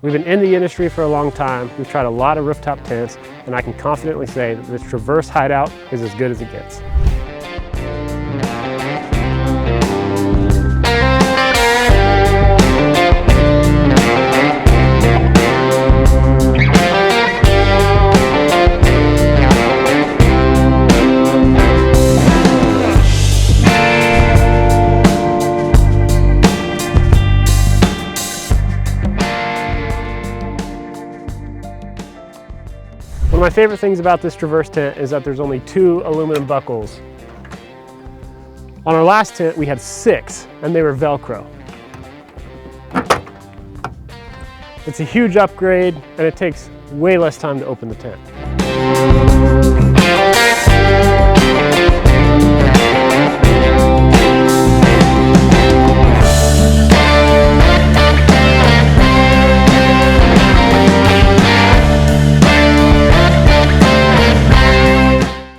We've been in the industry for a long time. We've tried a lot of rooftop tents, and I can confidently say that this Traverse hideout is as good as it gets. One of my favorite things about this Traverse tent is that there's only 2 aluminum buckles. On our last tent, we had 6, and they were Velcro. It's a huge upgrade, and it takes way less time to open the tent.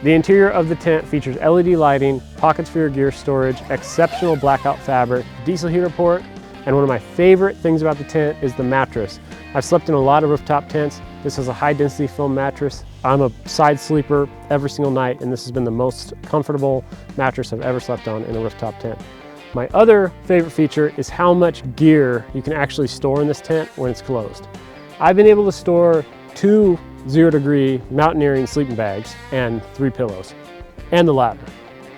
The interior of the tent features LED lighting, pockets for your gear storage, exceptional blackout fabric, diesel heater port, and one of my favorite things about the tent is the mattress. I've slept in a lot of rooftop tents. This is a high density foam mattress. I'm a side sleeper every single night, and this has been the most comfortable mattress I've ever slept on in a rooftop tent. My other favorite feature is how much gear you can actually store in this tent when it's closed. I've been able to store 2 0-degree mountaineering sleeping bags and 3 pillows and the ladder,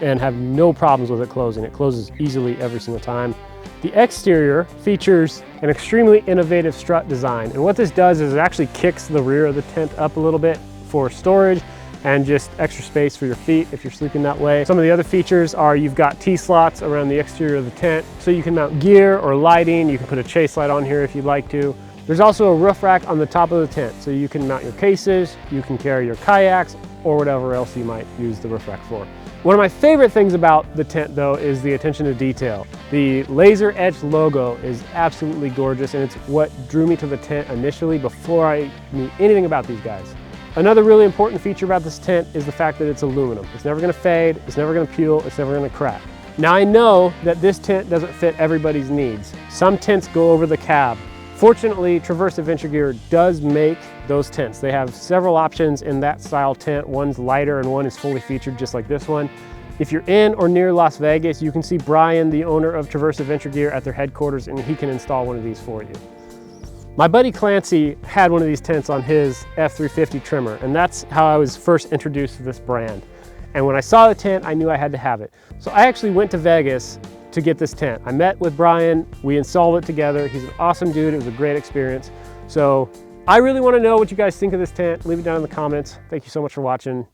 and have no problems with it closing. It closes easily every single time. The exterior features an extremely innovative strut design, and what this does is it actually kicks the rear of the tent up a little bit for storage and just extra space for your feet if you're sleeping that way. Some of the other features are you've got T-slots around the exterior of the tent, so you can mount gear or lighting. You can put a chase light on here if you'd like to. There's also a roof rack on the top of the tent, so you can mount your cases, you can carry your kayaks, or whatever else you might use the roof rack for. One of my favorite things about the tent, though, is the attention to detail. The laser etched logo is absolutely gorgeous, and it's what drew me to the tent initially before I knew anything about these guys. Another really important feature about this tent is the fact that it's aluminum. It's never gonna fade, it's never gonna peel, it's never gonna crack. Now I know that this tent doesn't fit everybody's needs. Some tents go over the cab. Fortunately, Traverse Adventure Gear does make those tents. They have several options in that style tent. One's lighter and one is fully featured just like this one. If you're in or near Las Vegas, you can see Brian, the owner of Traverse Adventure Gear, at their headquarters, and he can install one of these for you. My buddy Clancy had one of these tents on his F350 trimmer, and that's how I was first introduced to this brand. And when I saw the tent, I knew I had to have it. So I actually went to Vegas to get this tent. I met with Brian, we installed it together. He's an awesome dude, it was a great experience. So I really want to know what you guys think of this tent. Leave it down in the comments. Thank you so much for watching.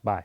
Bye.